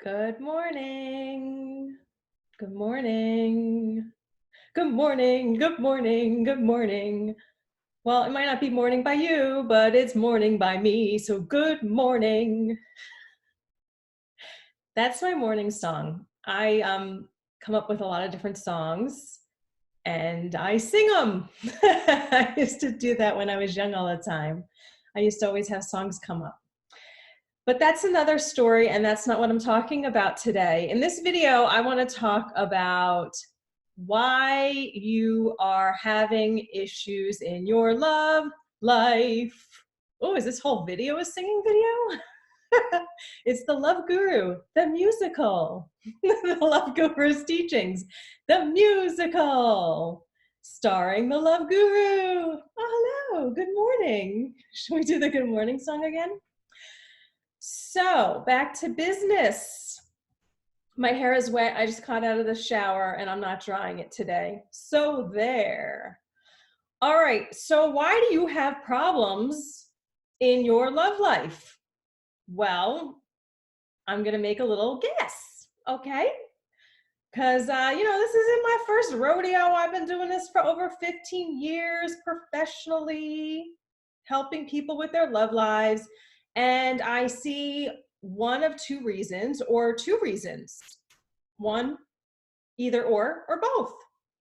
Good morning. Good morning. Good morning. Good morning. Good morning. Well, it might not be morning by you, but it's morning by me. So good morning. That's my morning song. I come up with a lot of different songs and I sing them. I used to do that when I was young all the time. I used to always have songs come up. But that's another story, and that's not what I'm talking about today. In this video, I want to talk about why you are having issues in your love life. Oh, is this whole video a singing video? It's the Love Guru, the musical. The Love Guru's teachings, the musical, starring the Love Guru. Oh, hello, good morning. Should we do the good morning song again? So back to business. My hair is wet. I just got out of the shower and I'm not drying it today. So there. All right. So why do you have problems in your love life? Well, I'm going to make a little guess. Okay. Because, this isn't my first rodeo. I've been doing this for over 15 years professionally, helping people with their love lives. And I see one of two reasons or two reasons. One, either or both.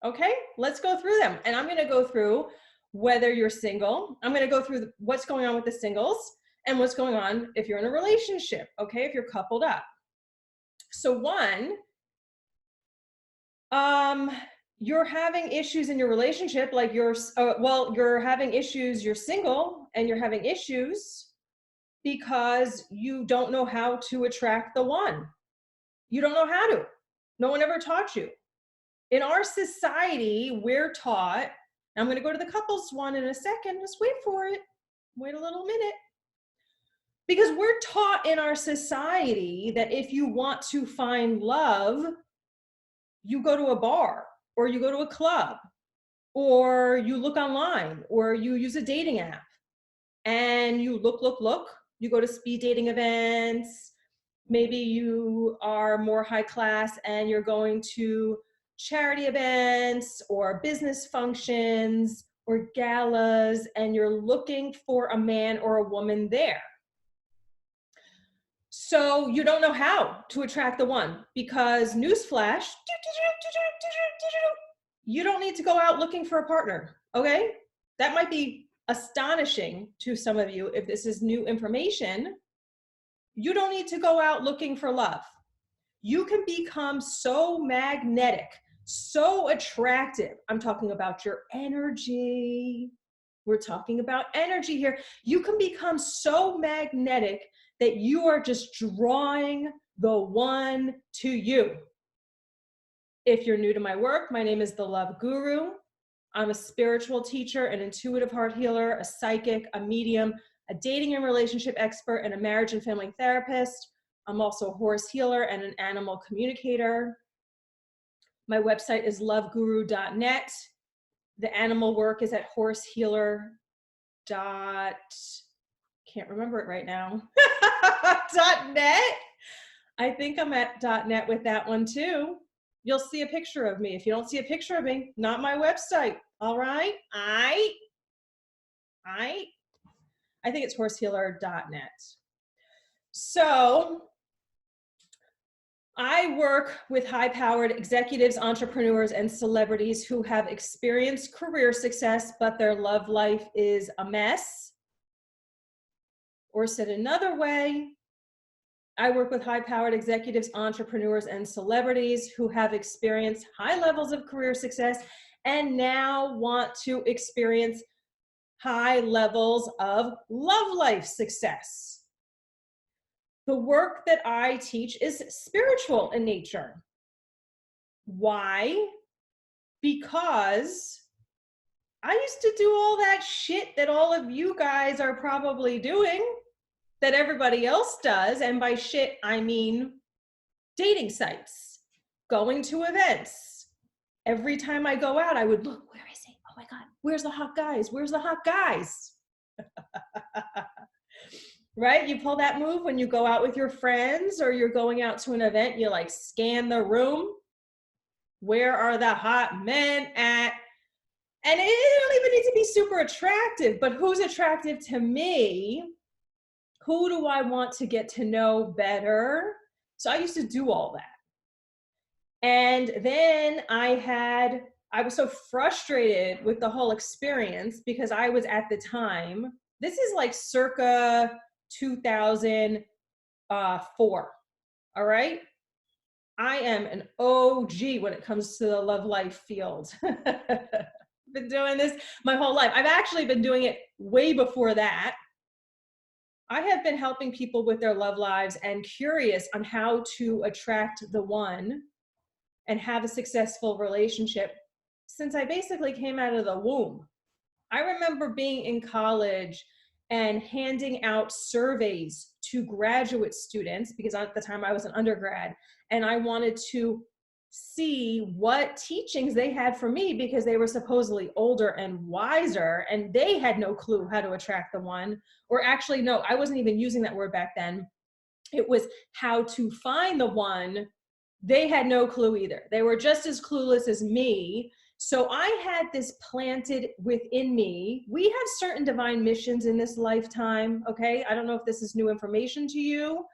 Okay, let's go through them. And I'm going to go through whether you're single. I'm going to go through what's going on with the singles and what's going on if you're in a relationship. Okay, if you're coupled up. So one, you're having issues in your relationship, like you're having issues, you're single and you're having issues because you don't know how to attract the one. You don't know how to. No one ever taught you. In our society, we're taught, I'm going to go to the couples one in a second, just wait for it. Wait a little minute. Because we're taught in our society that if you want to find love, you go to a bar or you go to a club or you look online or you use a dating app and you look. You go to speed dating events. Maybe you are more high class and you're going to charity events or business functions or galas and you're looking for a man or a woman there. So you don't know how to attract the one because newsflash, you don't need to go out looking for a partner, okay? That might be astonishing to some of you if this is new information. You don't need to go out looking for love. You can become so magnetic, so attractive. I'm talking about your energy. We're talking about energy here. You can become so magnetic that you are just drawing the one to you. If you're new to my work, my name is the Love Guru. I'm a spiritual teacher, an intuitive heart healer, a psychic, a medium, a dating and relationship expert, and a marriage and family therapist. I'm also a horse healer and an animal communicator. My website is loveguru.net. The animal work is at horsehealer. Can't remember it right now. .net. I think I'm at .net with that one too. You'll see a picture of me. If you don't see a picture of me, not my website. All right. I think it's horsehealer.net. So I work with high-powered executives, entrepreneurs, and celebrities who have experienced career success, but their love life is a mess. Or said another way, I work with high-powered executives, entrepreneurs, and celebrities who have experienced high levels of career success and now want to experience high levels of love life success. The work that I teach is spiritual in nature. Why? Because I used to do all that shit that all of you guys are probably doing, that everybody else does. And by shit, I mean dating sites, going to events. Every time I go out, I would look, where is he? Oh my God, where's the hot guys? Where's the hot guys? right? You pull that move when you go out with your friends or you're going out to an event, you like scan the room. Where are the hot men at? And it don't even need to be super attractive, but who's attractive to me? Who do I want to get to know better? So I used to do all that. And then I was so frustrated with the whole experience because I was at the time, this is like circa 2004, all right? I am an OG when it comes to the love life field. Been doing this my whole life. I've actually been doing it way before that. I have been helping people with their love lives and curious on how to attract the one and have a successful relationship since I basically came out of the womb. I remember being in college and handing out surveys to graduate students because at the time I was an undergrad and I wanted to see what teachings they had for me because they were supposedly older and wiser and they had no clue how to attract the one. Or actually, no, I wasn't even using that word back then. It was how to find the one. They had no clue either. They were just as clueless as me. So I had this planted within me. We have certain divine missions in this lifetime, okay? I don't know if this is new information to you,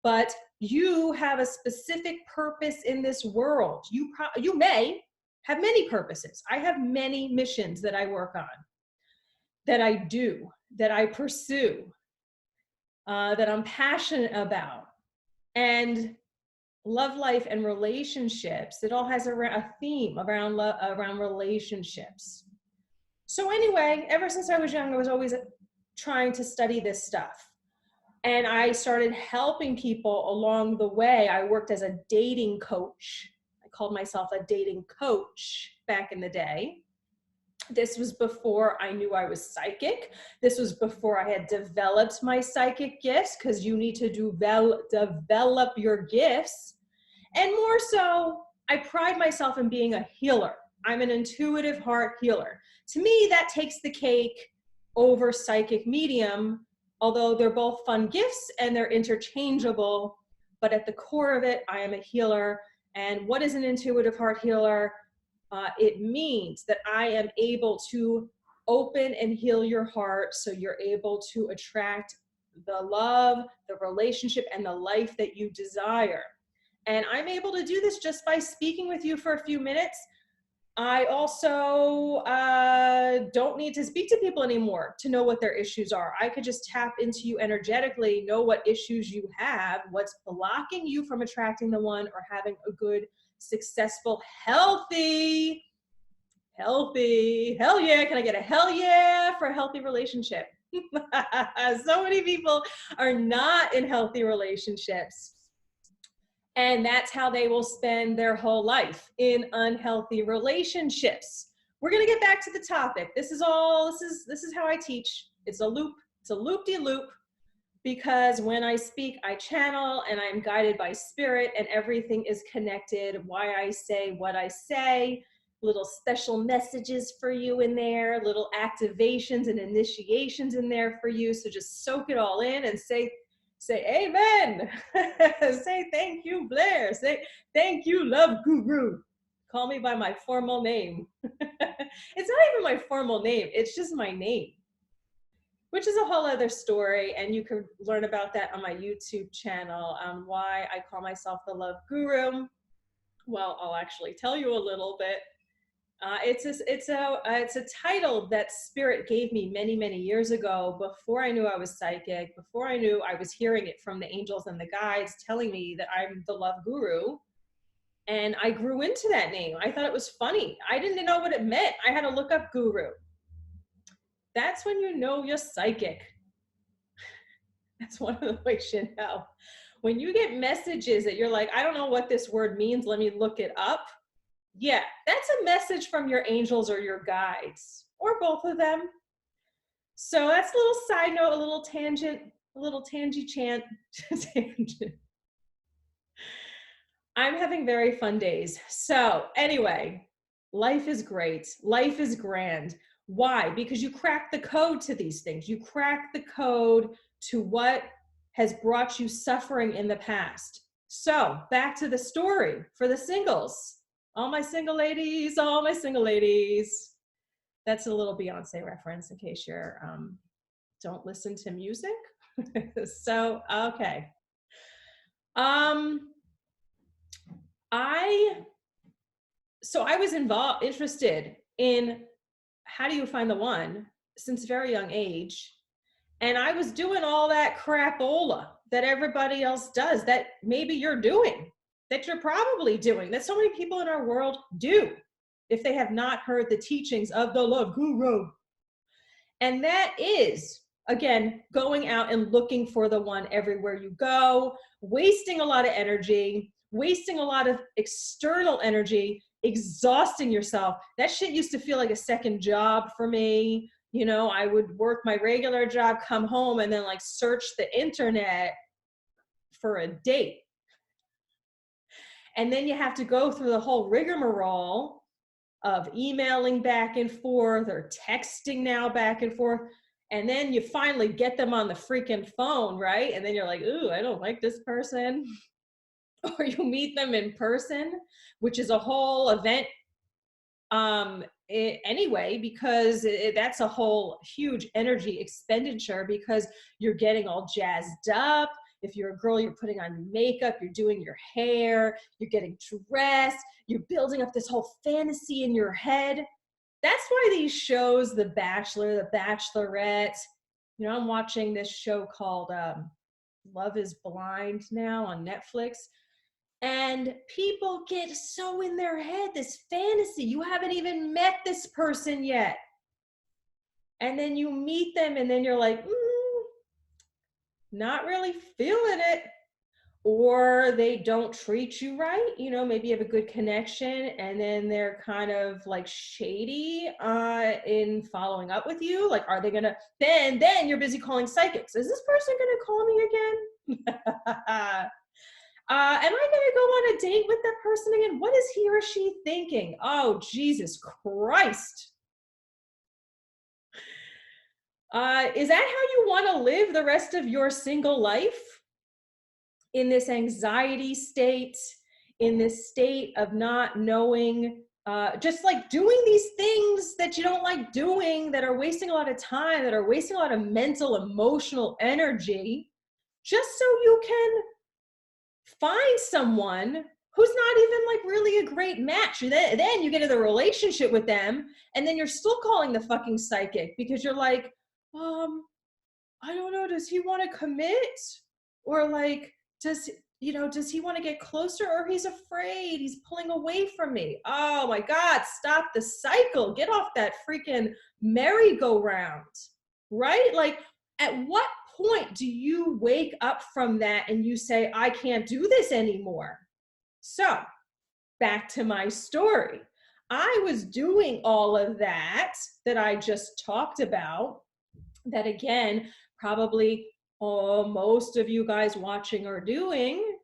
but you have a specific purpose in this world. You may have many purposes. I have many missions that I work on, that I do, that I pursue, that I'm passionate about. And love life and relationships, it all has a theme around relationships. So anyway, ever since I was young, I was always trying to study this stuff. And I started helping people along the way. I worked as a dating coach. I called myself a dating coach back in the day. This was before I knew I was psychic. This was before I had developed my psychic gifts, because you need to develop your gifts. And more so, I pride myself in being a healer. I'm an intuitive heart healer. To me, that takes the cake over psychic medium, although they're both fun gifts and they're interchangeable. But at the core of it, I am a healer. And what is an intuitive heart healer? It means that I am able to open and heal your heart so you're able to attract the love, the relationship, and the life that you desire. And I'm able to do this just by speaking with you for a few minutes. I also don't need to speak to people anymore to know what their issues are. I could just tap into you energetically, know what issues you have, what's blocking you from attracting the one or having a good, successful, healthy, hell yeah, can I get a hell yeah for a healthy relationship? So many people are not in healthy relationships. And that's how they will spend their whole life, in unhealthy relationships. We're going to get back to the topic. This is how I teach. It's a loop-de-loop, because when I speak, I channel and I'm guided by spirit and everything is connected. Why I say what I say, little special messages for you in there, little activations and initiations in there for you. So just soak it all in and say amen. Say thank you, Blaire. Say thank you, love guru. Call me by my formal name. It's not even my formal name. It's just my name, which is a whole other story. And you can learn about that on my YouTube channel, why I call myself the love guru. Well, I'll actually tell you a little bit. It's a title that Spirit gave me many, many years ago, before I knew I was psychic, before I knew I was hearing it from the angels and the guides telling me that I'm the love guru. And I grew into that name. I thought it was funny. I didn't know what it meant. I had to look up guru. That's when you know you're psychic. That's one of the ways you know. When you get messages that you're like, I don't know what this word means, let me look it up. Yeah, that's a message from your angels or your guides, or both of them. So that's a little side note, a little tangent, a little tangent. I'm having very fun days. So anyway, life is great. Life is grand. Why? Because you crack the code to these things. You crack the code to what has brought you suffering in the past. So back to the story for the singles. All my single ladies, all my single ladies. That's a little Beyonce reference in case you're don't listen to music. So, okay. I was interested in how do you find the one since a very young age. And I was doing all that crapola that everybody else does, that maybe you're doing, that you're probably doing, that so many people in our world do, if they have not heard the teachings of the love guru. And that is, again, going out and looking for the one everywhere you go, wasting a lot of energy, wasting a lot of external energy, exhausting yourself. That shit used to feel like a second job for me. You know, I would work my regular job, come home, and then like search the internet for a date. And then you have to go through the whole rigmarole of emailing back and forth or texting now back and forth. And then you finally get them on the freaking phone, right? And then you're like, ooh, I don't like this person. Or you meet them in person, which is a whole event anyway, because that's a whole huge energy expenditure, because you're getting all jazzed up. If you're a girl, you're putting on makeup, you're doing your hair, you're getting dressed, you're building up this whole fantasy in your head. That's why these shows, The Bachelor, The Bachelorette, you know, I'm watching this show called Love is Blind now on Netflix. And people get so in their head, this fantasy. You haven't even met this person yet. And then you meet them and then you're like, not really feeling it. Or they don't treat you right. You know, maybe you have a good connection and then they're kind of like shady in following up with you. Like, are they gonna, then you're busy calling psychics. Is this person gonna call me again? Am I going to go on a date with that person again? What is he or she thinking? Oh, Jesus Christ. Is that how you want to live the rest of your single life? In this anxiety state, in this state of not knowing, just like doing these things that you don't like doing, that are wasting a lot of time, that are wasting a lot of mental, emotional energy, just so you can find someone who's not even like really a great match. Then you get in the relationship with them and then you're still calling the fucking psychic because you're like, I don't know, does he want to commit? Or like, does he want to get closer, or he's afraid, he's pulling away from me? Oh my God, stop the cycle. Get off that freaking merry-go-round, right? Like, at what point do you wake up from that and you say, I can't do this anymore? So back to my story. I was doing all of that I just talked about, that again, probably most of you guys watching are doing.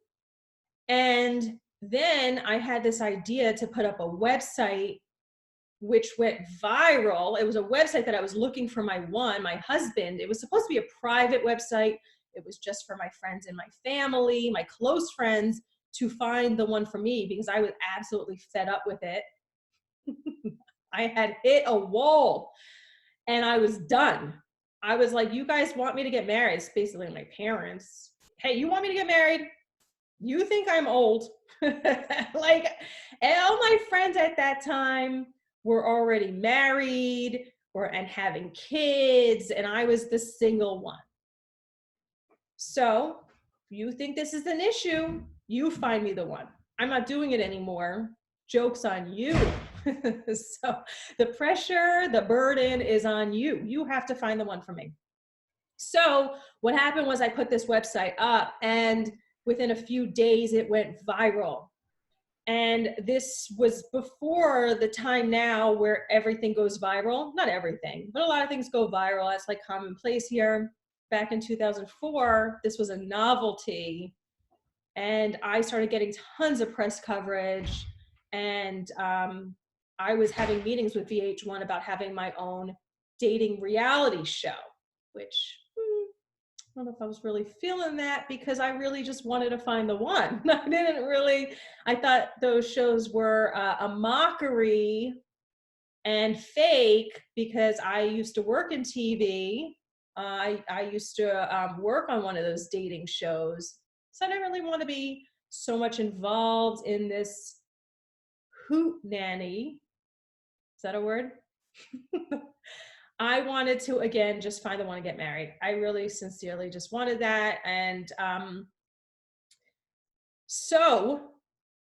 And then I had this idea to put up a website which went viral. It was a website that I was looking for my husband. It was supposed to be a private website. It was just for my friends and my family, my close friends, to find the one for me, because I was absolutely fed up with it. I had hit a wall and I was done. I was like, you guys want me to get married? It's basically my parents. Hey, you want me to get married? You think I'm old? Like, all my friends at that time were already married and having kids, and I was the single one. So you think this is an issue, you find me the one. I'm not doing it anymore. Joke's on you. So the pressure, the burden is on you. You have to find the one for me. So what happened was I put this website up, and within a few days it went viral. And this was before the time now where everything goes viral. Not everything, but a lot of things go viral. That's like commonplace here. Back in 2004, this was a novelty. And I started getting tons of press coverage. And I was having meetings with VH1 about having my own dating reality show, which don't know if I was really feeling that because I really just wanted to find the one. I thought those shows were a mockery and fake because I used to work in TV. I used to work on one of those dating shows. So I didn't really want to be so much involved in this hoot nanny. Is that a word? I wanted to, again, just find the one to get married. I really sincerely just wanted that. And so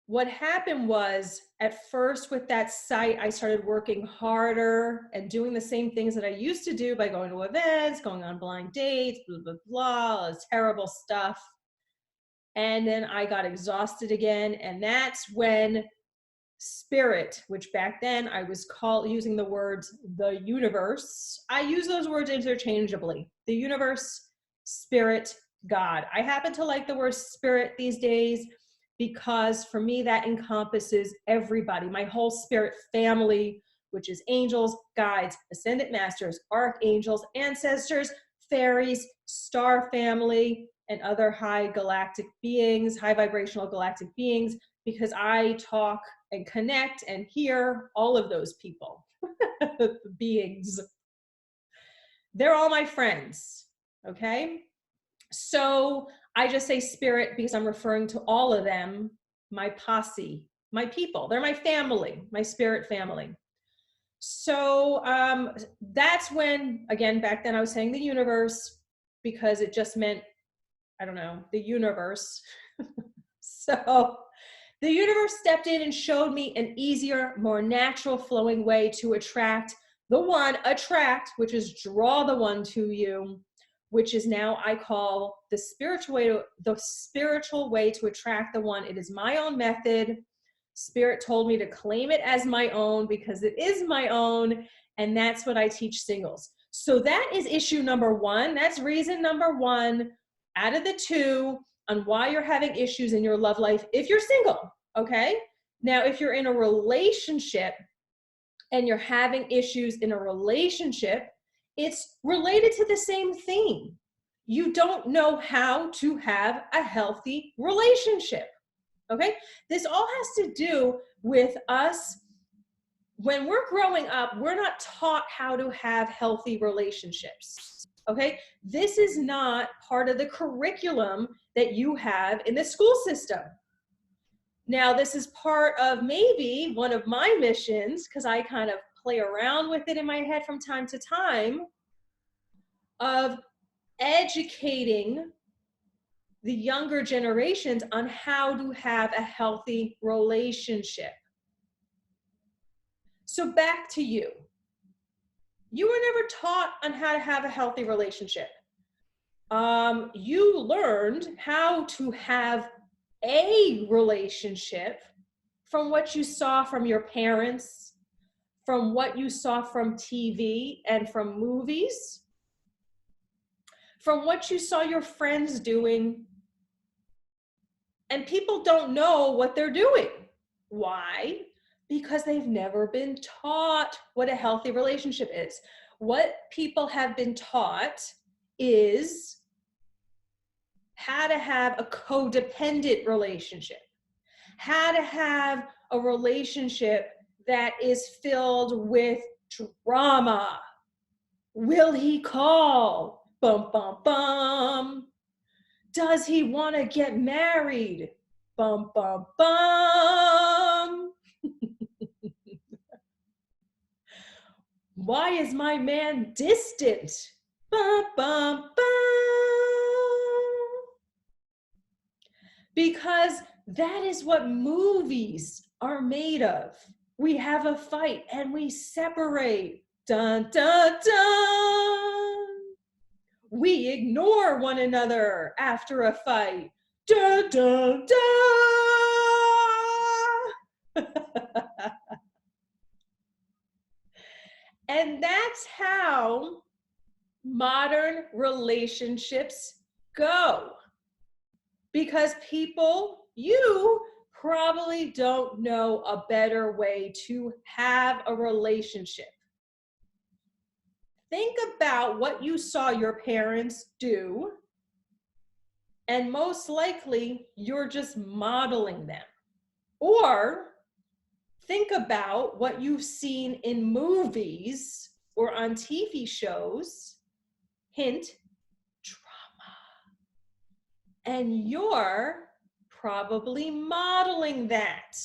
what happened was, at first with that site, I started working harder and doing the same things that I used to do by going to events, going on blind dates, blah, blah, blah, all this terrible stuff. And then I got exhausted again. And that's when spirit, which back then I was using the words the universe. I use those words interchangeably. The universe, spirit, God. I happen to like the word spirit these days because for me that encompasses everybody, my whole spirit family, which is angels, guides, ascended masters, archangels, ancestors, fairies, star family, and other high galactic beings, high vibrational galactic beings, because I talk and connect and hear all of those people, beings. They're all my friends, okay? So I just say spirit because I'm referring to all of them, my posse, my people. They're my family, my spirit family. So that's when, again, back then I was saying the universe because it just meant, I don't know, the universe. So the universe stepped in and showed me an easier, more natural flowing way to attract the one, which is draw the one to you, which is now I call the spiritual way to attract the one. It is my own method. Spirit told me to claim it as my own because it is my own, and that's what I teach singles. So that is issue number one. That's reason number one out of the two on why you're having issues in your love life if you're single, okay? Now, if you're in a relationship and you're having issues in a relationship, it's related to the same theme. You don't know how to have a healthy relationship, okay? This all has to do with us. When we're growing up, we're not taught how to have healthy relationships, okay? This is not part of the curriculum that you have in the school system. Now, this is part of maybe one of my missions, because I kind of play around with it in my head from time to time, of educating the younger generations on how to have a healthy relationship. So back to you. You were never taught on how to have a healthy relationship. You learned how to have a relationship from what you saw from your parents, from what you saw from TV and from movies, from what you saw your friends doing. And people don't know what they're doing. Why? Because they've never been taught what a healthy relationship is. What people have been taught is how to have a codependent relationship, how to have a relationship that is filled with drama. Will he call? Bum, bum, bum. Does he want to get married? Bum, bum, bum. Why is my man distant? Bum, bum, bum. Because that is what movies are made of. We have a fight and we separate. Dun, dun, dun. We ignore one another after a fight. Dun, dun, dun. And that's how modern relationships go. Because people, you probably don't know a better way to have a relationship. Think about what you saw your parents do And most likely, you're just modeling them. Or think about what you've seen in movies or on TV shows. Hint, drama. And you're probably modeling that.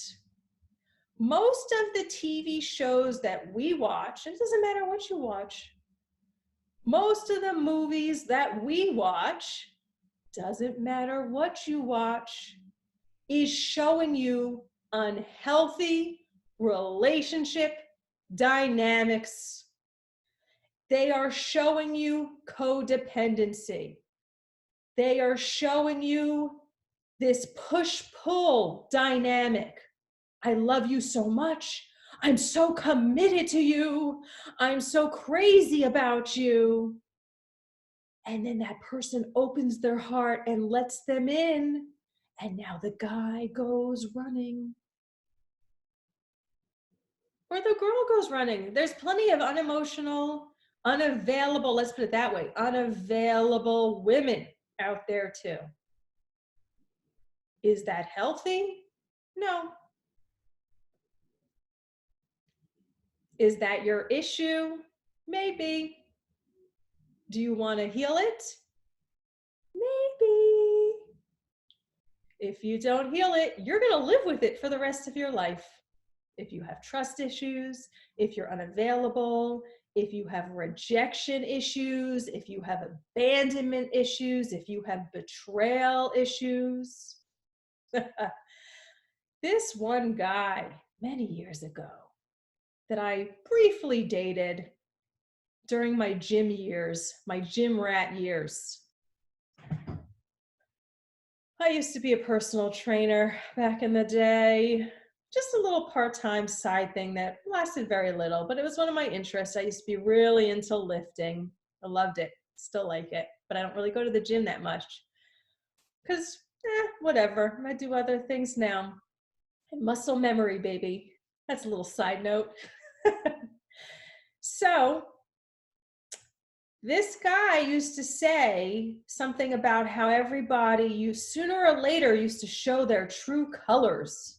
Most of the TV shows that we watch, it doesn't matter what you watch, most of the movies that we watch, doesn't matter what you watch, is showing you unhealthy relationship dynamics. They are showing you codependency. They are showing you this push-pull dynamic. I love you so much. I'm so committed to you. I'm so crazy about you. And then that person opens their heart and lets them in. And now the guy goes running. Or the girl goes running. There's plenty of unemotional, unavailable, let's put it that way, unavailable women out there too. Is that healthy? No. Is that your issue? Maybe. Do you want to heal it? Maybe. If you don't heal it, you're going to live with it for the rest of your life. If you have trust issues, if you're unavailable, if you have rejection issues, if you have abandonment issues, if you have betrayal issues. This one guy many years ago that I briefly dated during my gym years, my gym rat years. I used to be a personal trainer back in the day. Just a little part-time side thing that lasted very little, but it was one of my interests. I used to be really into lifting. I loved it, still like it, but I don't really go to the gym that much because whatever, I do other things now. Muscle memory, baby. That's a little side note. So this guy used to say something about how everybody sooner or later used to show their true colors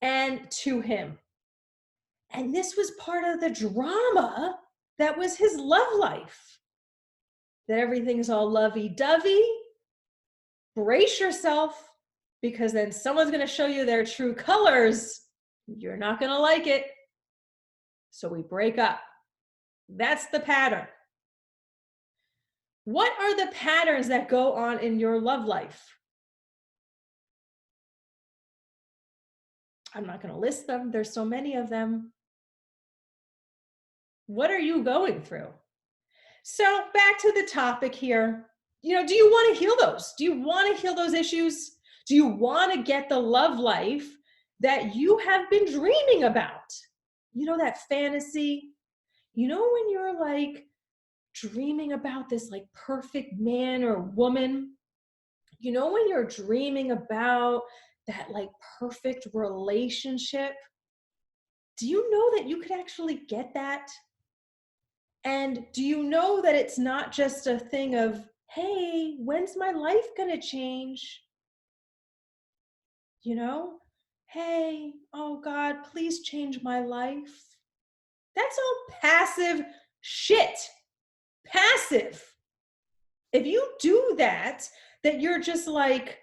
and to him. And this was part of the drama that was his love life. That everything's all lovey-dovey. Brace yourself, because then someone's going to show you their true colors. You're not going to like it. So we break up. That's the pattern. What are the patterns that go on in your love life? I'm not going to list them. There's so many of them. What are you going through? So back to the topic here. Do you want to heal those? Do you want to heal those issues? Do you want to get the love life that you have been dreaming about? That fantasy? When you're like dreaming about this like perfect man or woman? When you're dreaming about that like perfect relationship? Do you know that you could actually get that? And do you know that it's not just a thing of, hey, when's my life gonna change? Hey, oh God, please change my life. That's all passive shit. Passive. If you do that you're just like,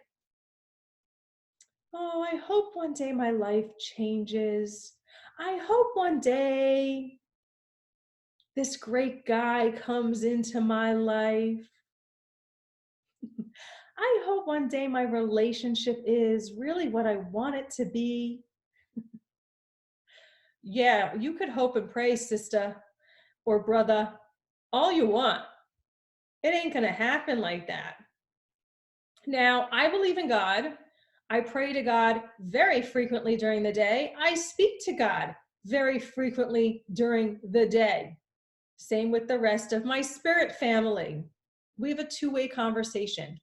oh, I hope one day my life changes. I hope one day this great guy comes into my life. I hope one day my relationship is really what I want it to be. Yeah, you could hope and pray, sister or brother, all you want. It ain't gonna happen like that. Now, I believe in God. I pray to God very frequently during the day. I speak to God very frequently during the day. Same with the rest of my spirit family. We have a two-way conversation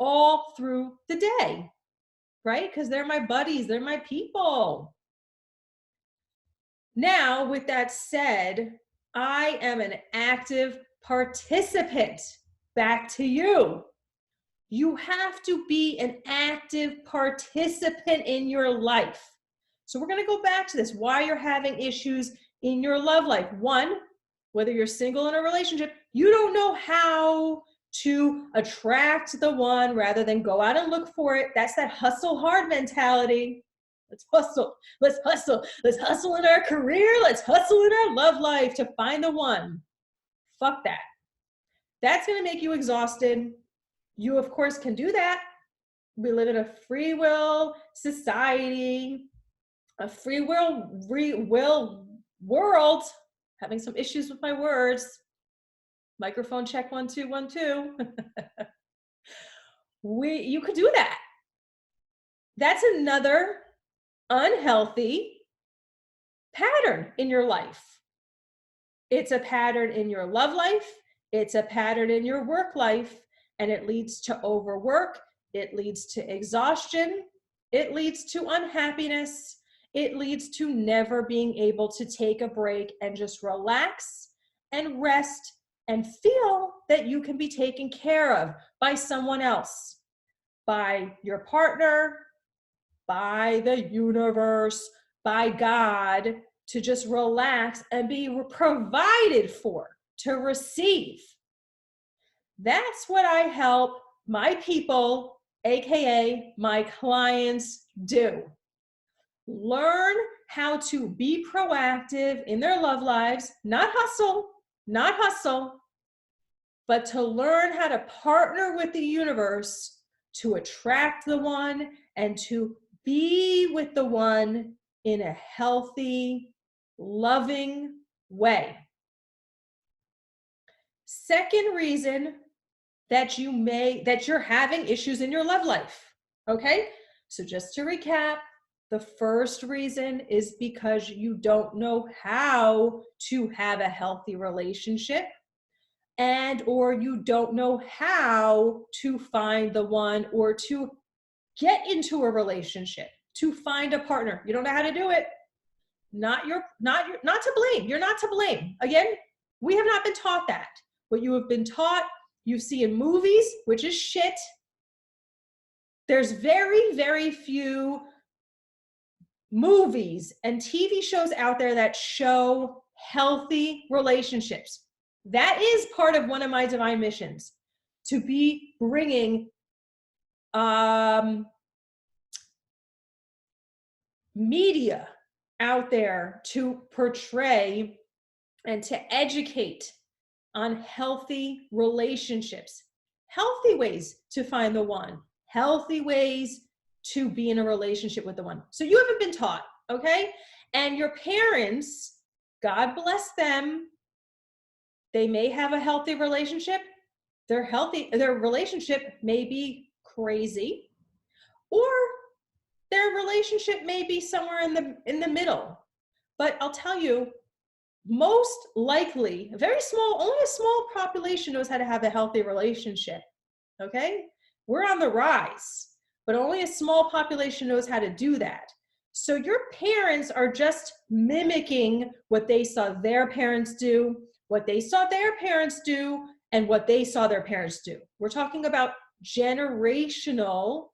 all through the day, right? Because they're my buddies, they're my people. Now, with that said, I am an active participant. Back to you. You have to be an active participant in your life. So we're going to go back to this, why you're having issues in your love life. One, whether you're single in a relationship, you don't know how to attract the one rather than go out and look for it. That's that hustle hard mentality. Let's hustle. Let's hustle. Let's hustle in our career. Let's hustle in our love life to find the one. Fuck that. That's going to make you exhausted. You, of course, can do that. We live in a free will society, a free will world. Having some issues with my words. Microphone check 1 2 1 2. You could do that. That's another unhealthy pattern in your life. It's a pattern in your love life. It's a pattern in your work life, and it leads to overwork. It leads to exhaustion. It leads to unhappiness. It leads to never being able to take a break and just relax and rest and feel that you can be taken care of by someone else, by your partner, by the universe, by God, to just relax and be provided for, to receive. That's what I help my people, AKA my clients, do. Learn how to be proactive in their love lives, not hustle, but to learn how to partner with the universe to attract the one and to be with the one in a healthy, loving way. Second reason that you're having issues in your love life. Okay? So just to recap, the first reason is because you don't know how to have a healthy relationship, and or you don't know how to find the one or to get into a relationship, to find a partner. You don't know how to do it. Not to blame. You're not to blame. Again, we have not been taught that. What you have been taught, you see in movies, which is shit. There's very, very few movies and TV shows out there that show healthy relationships. That is part of one of my divine missions, to be bringing media out there to portray and to educate on healthy relationships, healthy ways to find the one, healthy ways to be in a relationship with the one. So you haven't been taught, okay? And your parents, God bless them, they may have a healthy relationship. Their relationship may be crazy, or their relationship may be somewhere in the middle. But I'll tell you, most likely, only a small population knows how to have a healthy relationship, okay? We're on the rise, but only a small population knows how to do that. So your parents are just mimicking what they saw their parents do, what they saw their parents do, and what they saw their parents do. We're talking about generational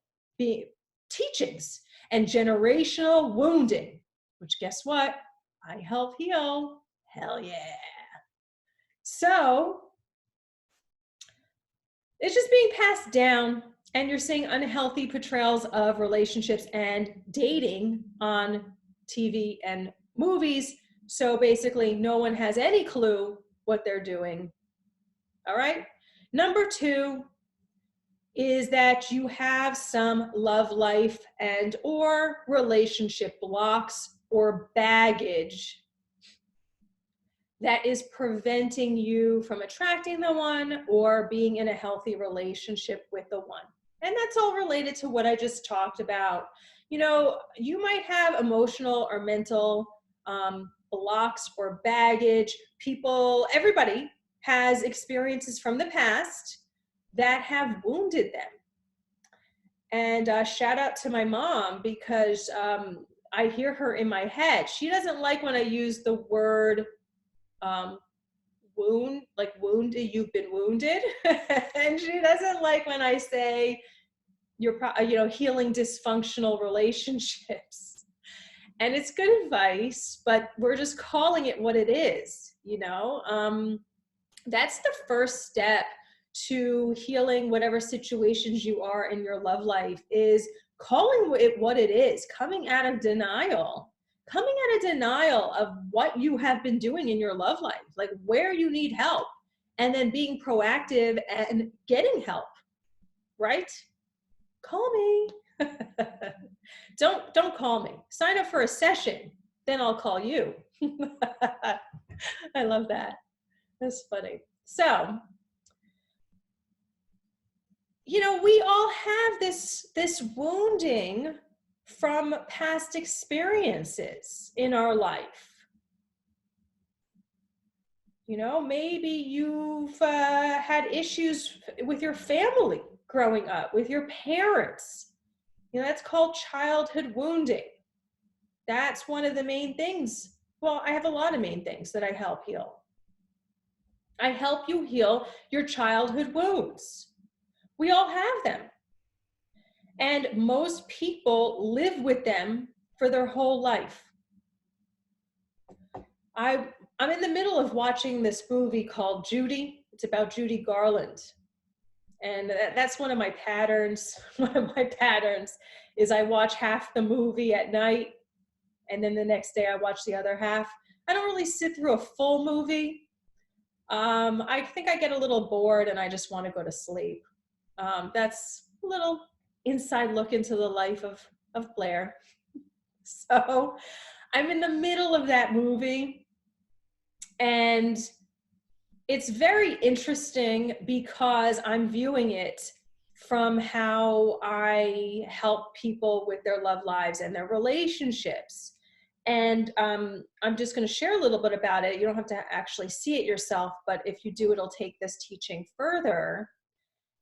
teachings and generational wounding, which guess what? I help heal. Hell yeah. So it's just being passed down, and you're seeing unhealthy portrayals of relationships and dating on TV and movies. So basically no one has any clue what they're doing. All right. Number 2 is that you have some love life and or relationship blocks or baggage that is preventing you from attracting the one or being in a healthy relationship with the one. And that's all related to what I just talked about. You know, you might have emotional or mental blocks or baggage. Everybody has experiences from the past that have wounded them. And shout out to my mom, because I hear her in my head. She doesn't like when I use the word wounded, you've been wounded. And she doesn't like when I say you're, healing dysfunctional relationships. And it's good advice, but we're just calling it what it is, That's the first step to healing whatever situations you are in your love life, is calling it what it is, coming out of denial of what you have been doing in your love life, like where you need help, and then being proactive and getting help, right? Call me. Don't call me. Sign up for a session, then I'll call you. I love that. That's funny. So, we all have this wounding from past experiences in our life. Maybe you've had issues with your family growing up, with your parents. That's called childhood wounding. That's one of the main things. Well, I have a lot of main things that I help heal. I help you heal your childhood wounds. We all have them. And most people live with them for their whole life. I'm in the middle of watching this movie called Judy. It's about Judy Garland. And that's one of my patterns. One of my patterns is I watch half the movie at night, and then the next day I watch the other half. I don't really sit through a full movie. I think I get a little bored and I just want to go to sleep. That's a little inside look into the life of Blaire. So I'm in the middle of that movie, and it's very interesting because I'm viewing it from how I help people with their love lives and their relationships. And I'm just going to share a little bit about it. You don't have to actually see it yourself, but if you do, it'll take this teaching further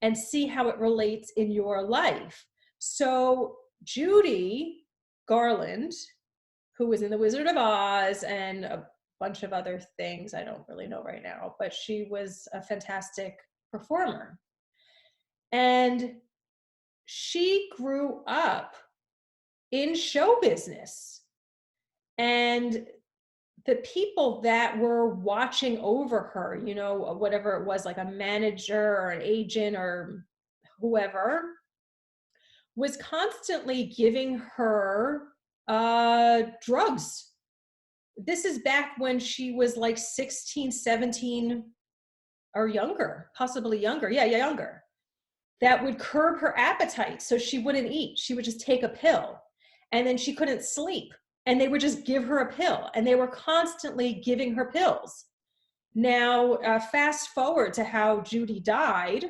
and see how it relates in your life. So Judy Garland, who was in The Wizard of Oz and a bunch of other things I don't really know right now, but she was a fantastic performer. And she grew up in show business. And the people that were watching over her, whatever it was, like a manager or an agent or whoever, was constantly giving her drugs. This is back when she was like 16, 17 or younger, possibly younger. Yeah, younger. That would curb her appetite so she wouldn't eat. She would just take a pill, and then she couldn't sleep. And they would just give her a pill, and they were constantly giving her pills. Now, fast forward to how Judy died.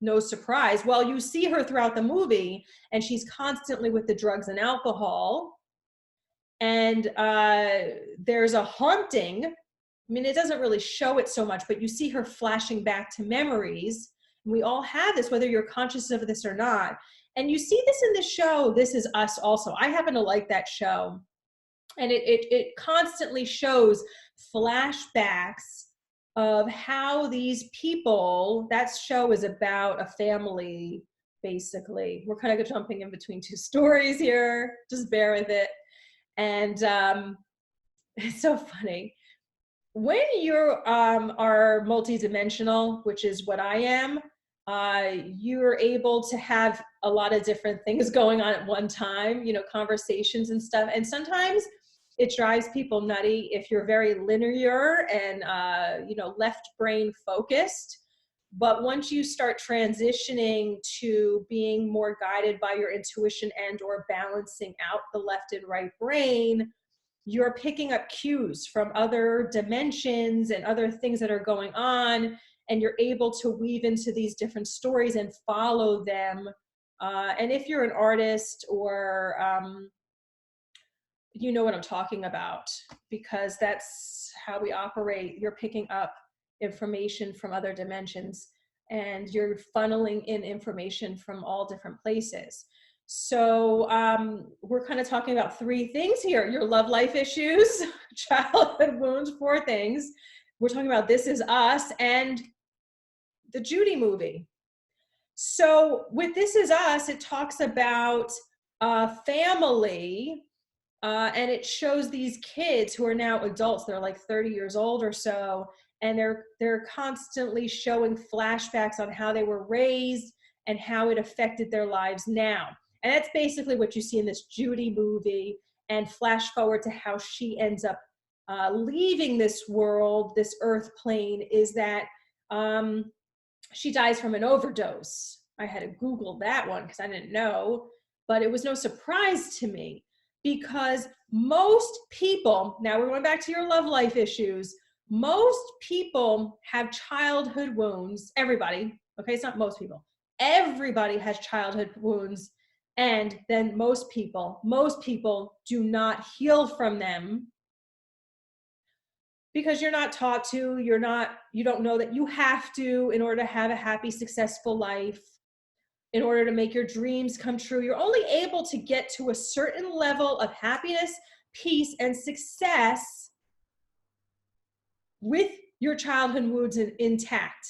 No surprise. Well, you see her throughout the movie, and she's constantly with the drugs and alcohol. And there's a haunting. I mean, it doesn't really show it so much, but you see her flashing back to memories. And we all have this, whether you're conscious of this or not. And you see this in the show, This Is Us also. I happen to like that show. And it constantly shows flashbacks of how these people, that show is about a family, basically. We're kind of jumping in between two stories here. Just bear with it. And it's so funny. When you are multidimensional, which is what I am, you're able to have a lot of different things going on at one time, conversations and stuff. And sometimes it drives people nutty if you're very linear and, left brain focused. But once you start transitioning to being more guided by your intuition and or balancing out the left and right brain, you're picking up cues from other dimensions and other things that are going on, and you're able to weave into these different stories and follow them. And if you're an artist or, you know what I'm talking about, because that's how we operate. You're picking up information from other dimensions, and you're funneling in information from all different places. So we're kind of talking about three things here: your love life issues, childhood wounds, 4 things, We're talking about This Is Us and the Judy movie. So with This Is Us, it talks about a family, and it shows these kids who are now adults. They're like 30 years old or so, and they're constantly showing flashbacks on how they were raised and how it affected their lives now. And that's basically what you see in this Judy movie, and flash forward to how she ends up leaving this world, this earth plane, is that she dies from an overdose. I had to Google that one because I didn't know, but it was no surprise to me, because most people, now we're going back to your love life issues, most people have childhood wounds. Everybody, okay, it's not most people. Everybody has childhood wounds, and then most people do not heal from them because you're not taught to, you don't know that you have to in order to have a happy, successful life, in order to make your dreams come true. You're only able to get to a certain level of happiness, peace, and success with your childhood wounds intact.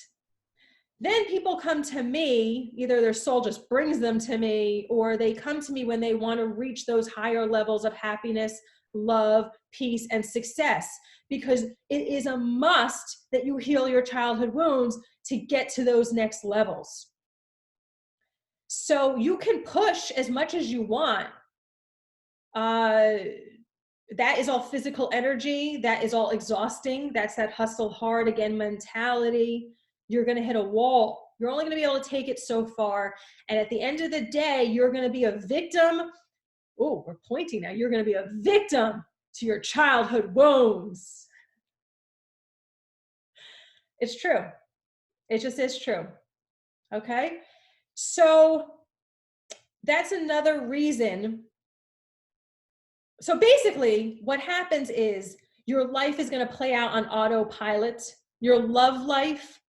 Then people come to me, either their soul just brings them to me, or they come to me when they want to reach those higher levels of happiness, love, peace, and success, because it is a must that you heal your childhood wounds to get to those next levels. So you can push as much as you want. That is all physical energy. That is all exhausting. That's that hustle hard again mentality. You're going to hit a wall. You're only going to be able to take it so far. And at the end of the day, you're going to be a victim. Oh, we're pointing now. You're going to be a victim to your childhood wounds. It's true. It just is true. Okay? So that's another reason. So basically, what happens is your life is going to play out on autopilot. Your love life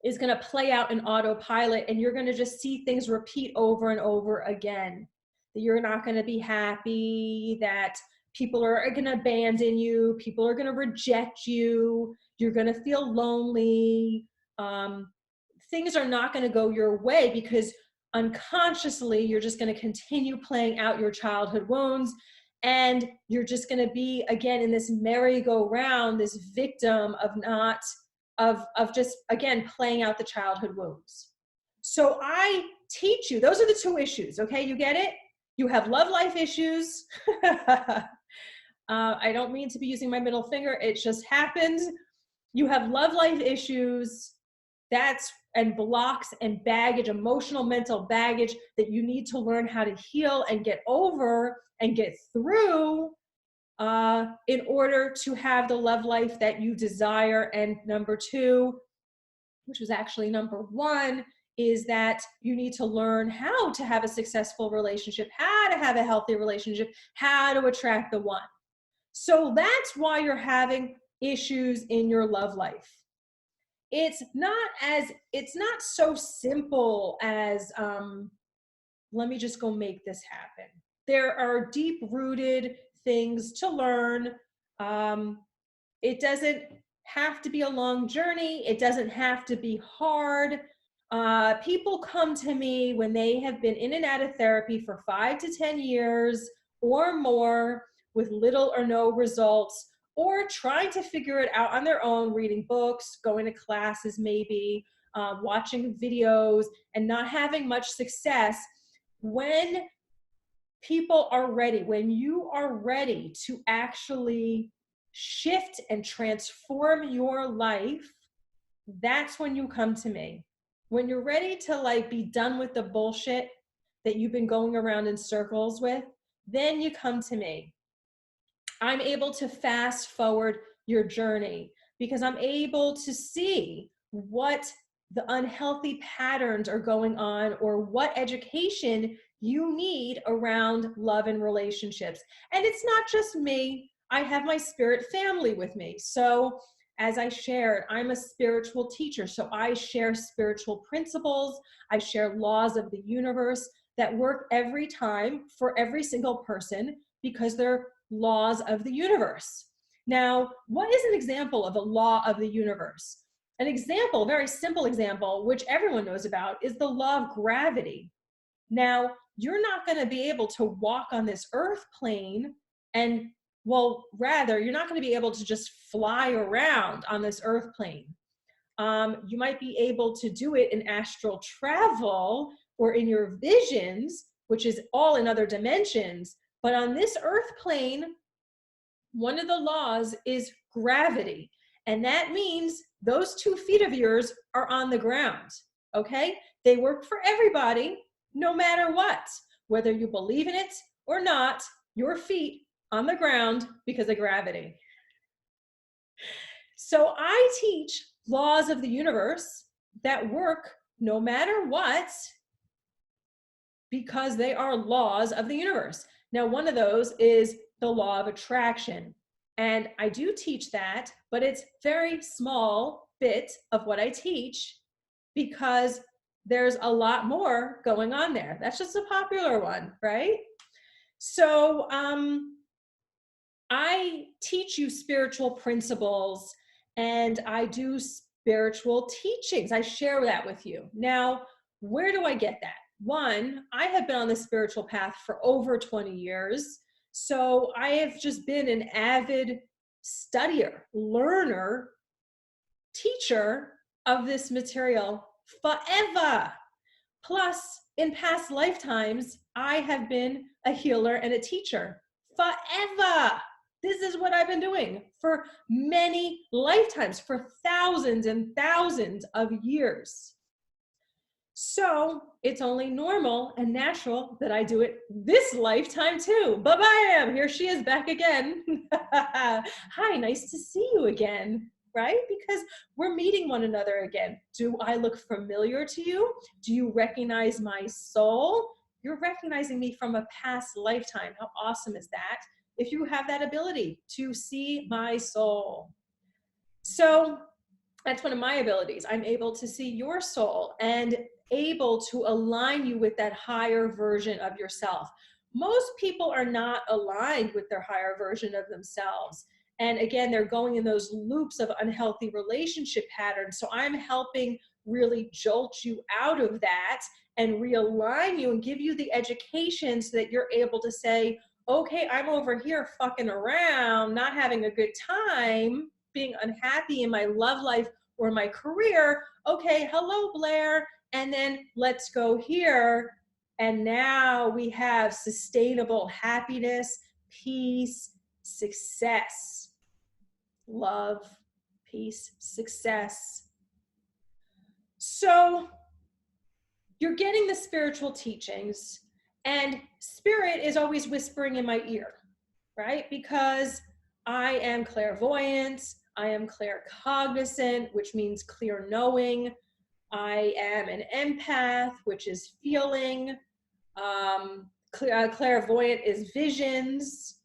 is going to play out in autopilot, and you're going to just see things repeat over and over again. That you're not going to be happy, that people are going to abandon you, people are going to reject you, you're going to feel lonely. Things are not going to go your way because unconsciously you're just going to continue playing out your childhood wounds. And you're just going to be, again, in this merry-go-round, this victim of just, again, playing out the childhood wounds. So I teach you, those are the two issues, okay? You get it? You have love life issues. I don't mean to be using my middle finger. It just happened. You have love life issues. And blocks and baggage, emotional, mental baggage that you need to learn how to heal and get over and get through in order to have the love life that you desire. And number two, which was actually number one, is that you need to learn how to have a successful relationship, how to have a healthy relationship, how to attract the one. So that's why you're having issues in your love life. It's not so simple as, let me just go make this happen. There are deep-rooted things to learn. It doesn't have to be a long journey. It doesn't have to be hard. People come to me when they have been in and out of therapy for 5 to 10 years or more with little or no results, or trying to figure it out on their own, reading books, going to classes maybe, watching videos, and not having much success. When people are ready, when you are ready to actually shift and transform your life, that's when you come to me. When you're ready to be done with the bullshit that you've been going around in circles with, then you come to me. I'm able to fast forward your journey because I'm able to see what the unhealthy patterns are going on or what education you need around love and relationships. And it's not just me. I have my spirit family with me. So as I shared, I'm a spiritual teacher. So I share spiritual principles. I share laws of the universe that work every time for every single person because they're laws of the universe. Now, what is an example of a law of the universe? An example, a very simple example, which everyone knows about, is the law of gravity. Now, you're not going to be able to walk on this earth plane and, well, rather, you're not going to be able to just fly around on this earth plane. You might be able to do it in astral travel or in your visions, which is all in other dimensions. But on this earth plane, one of the laws is gravity. And that means those 2 feet of yours are on the ground, okay? They work for everybody, no matter what. Whether you believe in it or not, your feet on the ground because of gravity. So I teach laws of the universe that work no matter what, because they are laws of the universe. Now, one of those is the law of attraction. And I do teach that, but it's very small bit of what I teach because there's a lot more going on there. That's just a popular one, right? So I teach you spiritual principles and I do spiritual teachings. I share that with you. Now, where do I get that? One, I have been on the spiritual path for over 20 years. So I have just been an avid studier, learner, teacher of this material forever. Plus, in past lifetimes, I have been a healer and a teacher forever. This is what I've been doing for many lifetimes, for thousands and thousands of years. So it's only normal and natural that I do it this lifetime too. Bye-bye, here she is back again. Hi, nice to see you again, right? Because we're meeting one another again. Do I look familiar to you? Do you recognize my soul? You're recognizing me from a past lifetime. How awesome is that? If you have that ability to see my soul. So that's one of my abilities. I'm able to see your soul and able to align you with that higher version of yourself. Most people are not aligned with their higher version of themselves. And again, they're going in those loops of unhealthy relationship patterns. So I'm helping really jolt you out of that and realign you and give you the education so that you're able to say, okay, I'm over here fucking around, not having a good time, being unhappy in my love life or my career. Okay, hello, Blaire. And then let's go here. And now we have sustainable happiness, peace, success, love, peace, success. So you're getting the spiritual teachings, and spirit is always whispering in my ear, right? Because I am clairvoyant, I am claircognizant, which means clear knowing. I am an empath, which is feeling. Clairvoyant is visions.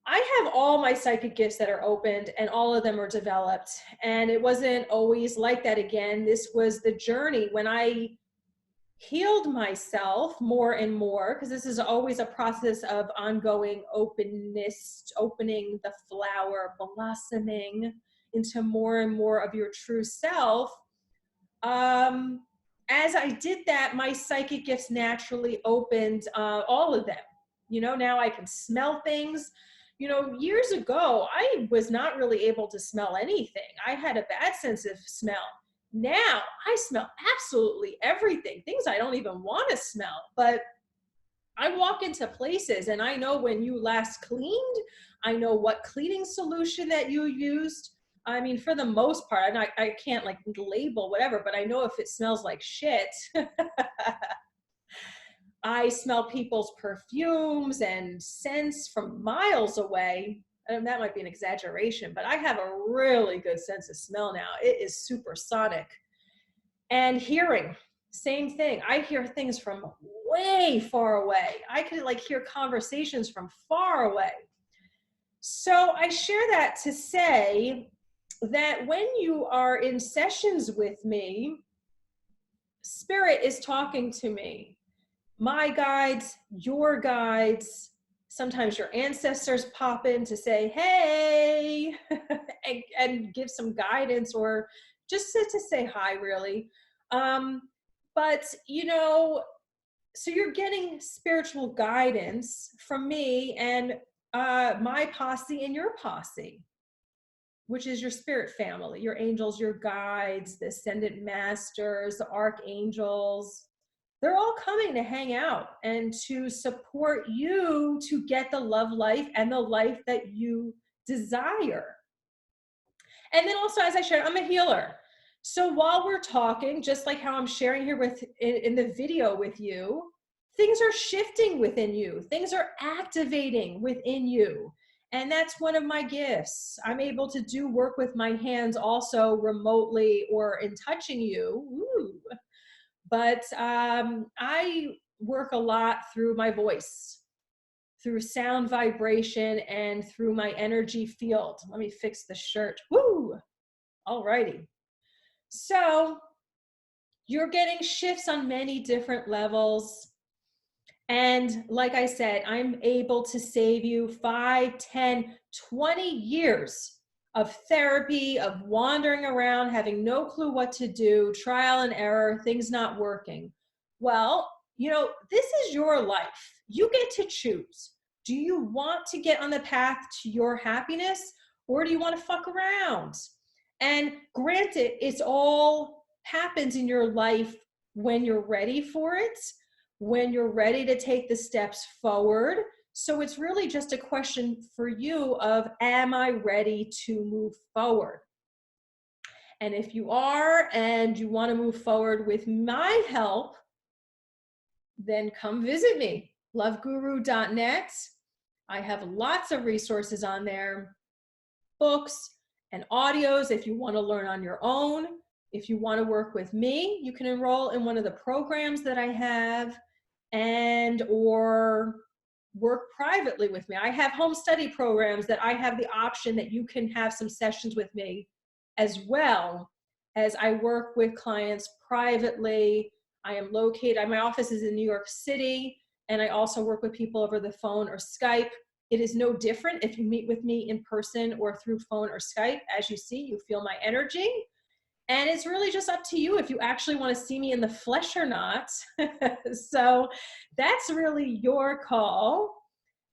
I have all my psychic gifts that are opened and all of them are developed. And it wasn't always like that again. This was the journey when I healed myself more and more, because this is always a process of ongoing openness, opening the flower, blossoming into more and more of your true self. As I did that, my psychic gifts naturally opened, all of them. You know, now I can smell things. You know, years ago, I was not really able to smell anything. I had a bad sense of smell. Now I smell absolutely everything, things I don't even want to smell. But I walk into places and I know when you last cleaned. I know what cleaning solution that you used. I mean, for the most part, I can't like label whatever, but I know if it smells like shit. I smell people's perfumes and scents from miles away. And that might be an exaggeration, but I have a really good sense of smell now. It is supersonic. And hearing, same thing. I hear things from way far away. I could like hear conversations from far away. So I share that to say that when you are in sessions with me, spirit is talking to me. My guides, your guides, Sometimes your ancestors pop in to say, hey, and give some guidance, or just to say hi, really. But, you know, so you're getting spiritual guidance from me and my posse and your posse, which is your spirit family, your angels, your guides, the ascendant masters, the archangels. They're all coming to hang out and to support you to get the love life and the life that you desire. And then also, as I shared, I'm a healer. So while we're talking, just like how I'm sharing here with in the video with you, things are shifting within you. Things are activating within you. And that's one of my gifts. I'm able to do work with my hands also remotely or in touching you. Ooh. But I work a lot through my voice, through sound vibration, and through my energy field. Let me fix the shirt. Woo! Alrighty. So you're getting shifts on many different levels. And like I said, I'm able to save you 5, 10, 20 years of therapy, of wandering around, having no clue what to do, trial and error, things not working. Well, you know, this is your life. You get to choose. Do you want to get on the path to your happiness, or do you want to fuck around? And granted, it's all happens in your life when you're ready for it, when you're ready to take the steps forward. So it's really just a question for you of, am I ready to move forward? And if you are, and you want to move forward with my help, then come visit me, loveguru.net. I have lots of resources on there, books and audios if you want to learn on your own. If you want to work with me, you can enroll in one of the programs that I have, and or work privately with me. I have home study programs that I have the option that you can have some sessions with me, as well as I work with clients privately. I am located, my office is in New York City, and I also work with people over the phone or Skype. It is no different if you meet with me in person or through phone or Skype. As you see, you feel my energy. And it's really just up to you if you actually want to see me in the flesh or not. So that's really your call.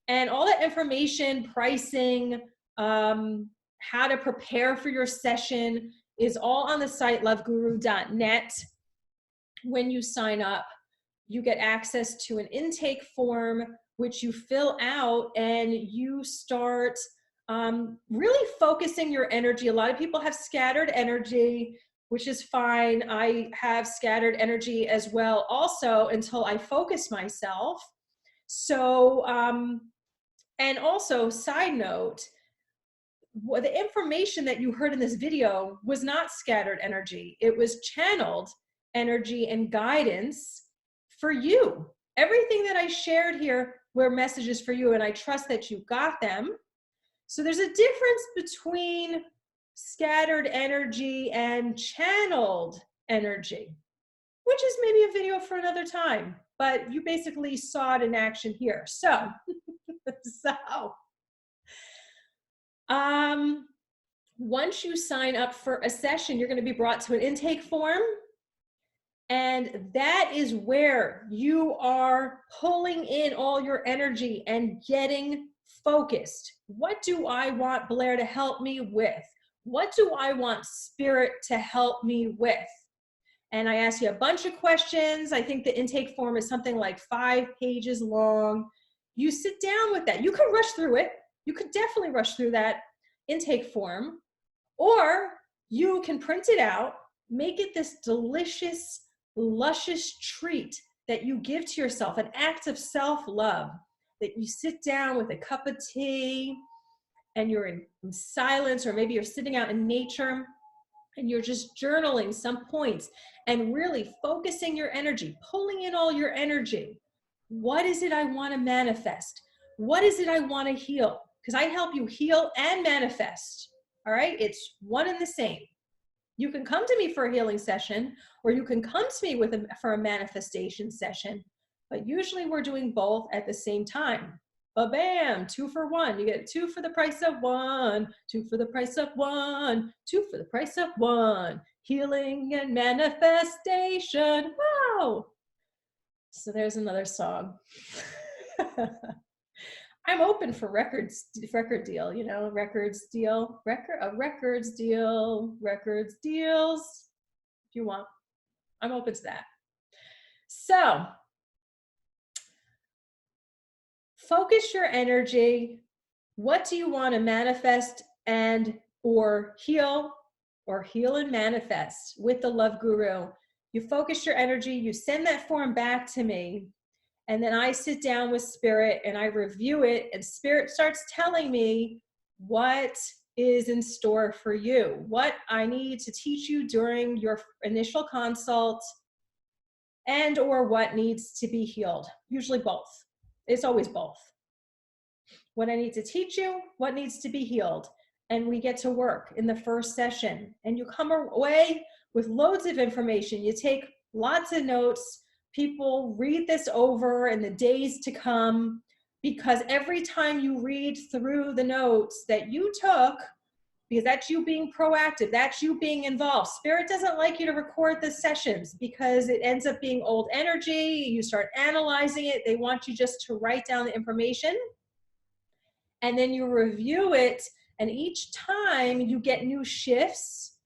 And all that information, pricing, how to prepare for your session is all on the site loveguru.net. When you sign up, you get access to an intake form, which you fill out, and you start really focusing your energy. A lot of people have scattered energy, which is fine. I have scattered energy as well also, until I focus myself. So, and also, side note, the information that you heard in this video was not scattered energy. It was channeled energy and guidance for you. Everything that I shared here were messages for you, and I trust that you got them. So there's a difference between scattered energy and channeled energy, which is maybe a video for another time, but you basically saw it in action here. So, once you sign up for a session, you're going to be brought to an intake form. And that is where you are pulling in all your energy and getting focused. What do I want Blaire to help me with? What do I want Spirit to help me with? And I ask you a bunch of questions. I think the intake form is something like 5 pages long. You sit down with that. You can rush through it. You could definitely rush through that intake form, or you can print it out, make it this delicious, luscious treat that you give to yourself, an act of self-love, that you sit down with a cup of tea and you're in silence, or maybe you're sitting out in nature and you're just journaling some points and really focusing your energy, pulling in all your energy. What is it I want to manifest? What is it I want to heal? Because I help you heal and manifest. All right, it's one and the same. You can come to me for a healing session, or you can come to me for a manifestation session, but usually we're doing both at the same time. Ba-bam, 2 for 1. You get 2 for the price of 1, 2 for the price of 1, 2 for the price of 1. Healing and manifestation. Wow. So there's another song. I'm open for record deal, you know, records deals. If you want, I'm open to that. So focus your energy. What do you want to manifest and or heal and manifest with the Love Guru? You focus your energy, you send that form back to me, and then I sit down with Spirit and I review it, and Spirit starts telling me what is in store for you, what I need to teach you during your initial consult, and or what needs to be healed. Usually both. It's always both. What I need to teach you, what needs to be healed. And we get to work in the first session. And you come away with loads of information. You take lots of notes. People read this over in the days to come, because every time you read through the notes that you took, because that's you being proactive, that's you being involved. Spirit doesn't like you to record the sessions because it ends up being old energy. You start analyzing it. They want you just to write down the information, and then you review it. And each time you get new shifts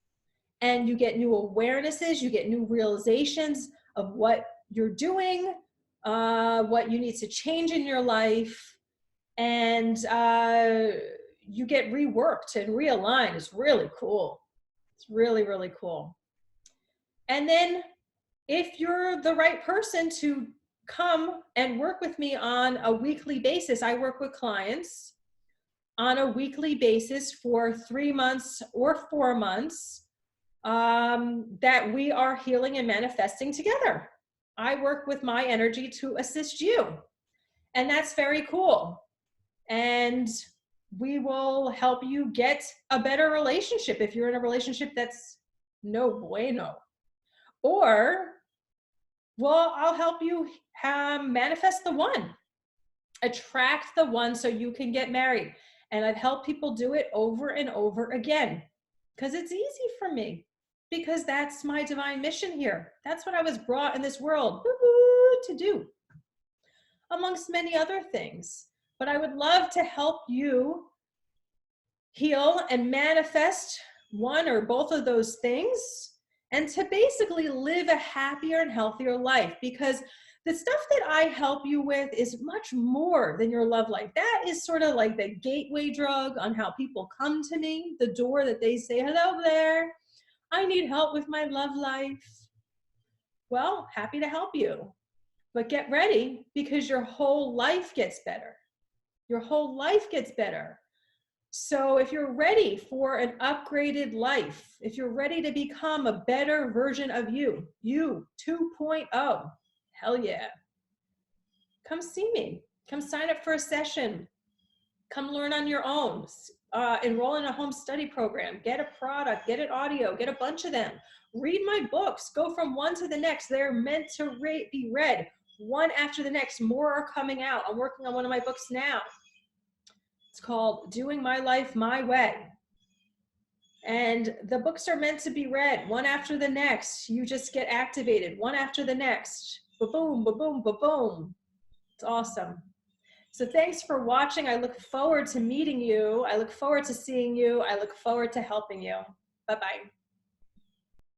and you get new awarenesses, you get new realizations of what you're doing, what you need to change in your life, and you get reworked and realigned. It's really cool. It's really, really cool. And then if you're the right person to come and work with me on a weekly basis, I work with clients on a weekly basis for 3 months or 4 months, that we are healing and manifesting together. I work with my energy to assist you. And that's very cool. And we will help you get a better relationship if you're in a relationship that's no bueno. Or, well, I'll help you manifest the one, attract the one so you can get married. And I've helped people do it over and over again because it's easy for me, because that's my divine mission here. That's what I was brought in this world to do, amongst many other things. But I would love to help you heal and manifest one or both of those things, and to basically live a happier and healthier life, because the stuff that I help you with is much more than your love life. That is sort of like the gateway drug on how people come to me, the door that they say, hello there, I need help with my love life. Well, happy to help you. But get ready, because your whole life gets better. Your whole life gets better. So if you're ready for an upgraded life, if you're ready to become a better version of you 2.0, hell yeah. Come see me. Come sign up for a session. Come learn on your own. Enroll in a home study program. Get a product, get an audio, get a bunch of them. Read my books. Go from one to the next. They're meant to be read one after the next. More are coming out. I'm working on one of my books now. It's called Doing My Life My Way. And the books are meant to be read one after the next. You just get activated one after the next. Ba-boom, ba-boom, ba-boom. It's awesome. So thanks for watching. I look forward to meeting you. I look forward to seeing you. I look forward to helping you. Bye-bye.